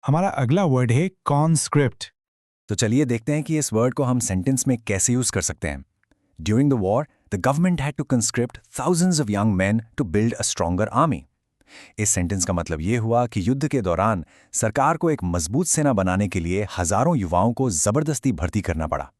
हमारा अगला वर्ड है कॉन्स्क्रिप्ट। तो चलिए देखते हैं कि इस वर्ड को हम सेंटेंस में कैसे यूज कर सकते हैं। During the war the government had to conscript thousands of young man to build a stronger army. इस सेंटेंस का मतलब ये हुआ कि युद्ध के दौरान सरकार को एक मजबूत सेना बनाने के लिए हजारों युवाओं को जबरदस्ती भर्ती करना पड़ा।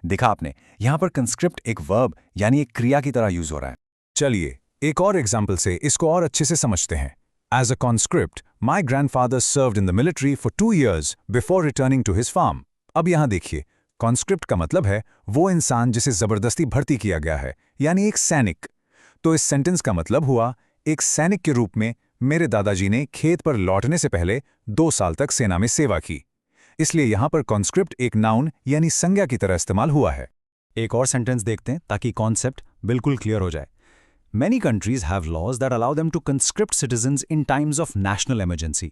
देखा आपने, यहां पर कंस्क्रिप्ट एक वर्ब यानी एक क्रिया की तरह यूज हो रहा है। चलिए एक और एग्जाम्पल से इसको और अच्छे से समझते हैं। As a conscript, my grandfather served in the military for 2 years before returning to his farm. अब यहां देखिए, conscript का मतलब है वो इंसान जिसे जबरदस्ती भर्ती किया गया है, यानी एक सैनिक। तो इस सेंटेंस का मतलब हुआ, एक सैनिक के रूप में मेरे दादाजी ने खेत पर लौटने से पहले 2 साल तक सेना में सेवा की। इसलिए यहां पर conscript एक नाउन यानी संज्ञा की तरह इस्तेमाल हुआ है। एक और सेंटेंस देखते हैं ताकि कॉन्सेप्ट बिल्कुल क्लियर हो जाए। Many countries have laws that allow them to conscript citizens in times of national emergency.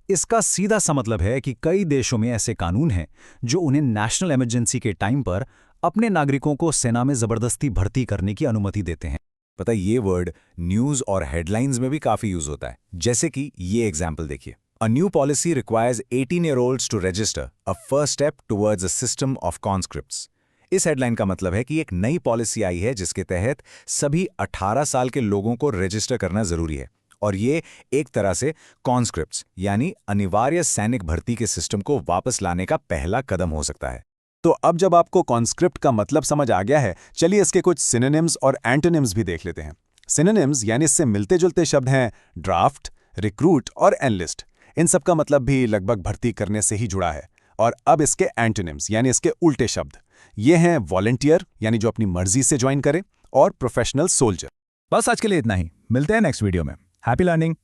इसका सीधा सा मतलब है कि कई देशों में ऐसे कानून हैं जो उन्हें नेशनल इमरजेंसी के टाइम पर अपने नागरिकों को सेना में जबरदस्ती भर्ती करने की अनुमति देते हैं। पता है, ये वर्ड न्यूज और हेडलाइंस में भी काफी यूज होता है। जैसे कि ये एग्जाम्पल देखिए। A new policy requires 18-year-olds to register, a first step towards a system of conscripts. इस हेडलाइन का मतलब है कि एक नई पॉलिसी आई है जिसके तहत सभी 18 साल के लोगों को रजिस्टर करना जरूरी है, और ये एक तरह से कॉन्स्क्रिप्ट्स यानी अनिवार्य सैनिक भर्ती के सिस्टम को वापस लाने का पहला कदम हो सकता है। तो अब जब आपको कॉन्स्क्रिप्ट का मतलब समझ आ गया है, चलिए इसके कुछ सिनोनिम्स और एंटोनिम्स भी देख लेते हैं। सिनोनिम्स यानी इससे मिलते जुलते शब्द हैं ड्राफ्ट, रिक्रूट और एनलिस्ट। इन सब का मतलब भी लगभग भर्ती करने से ही जुड़ा है। और अब इसके एंटोनिम्स यानी इसके उल्टे शब्द ये हैं वॉलंटियर यानी जो अपनी मर्जी से ज्वाइन करे, और प्रोफेशनल सोल्जर। बस आज के लिए इतना ही, मिलते हैं नेक्स्ट वीडियो में। Happy learning.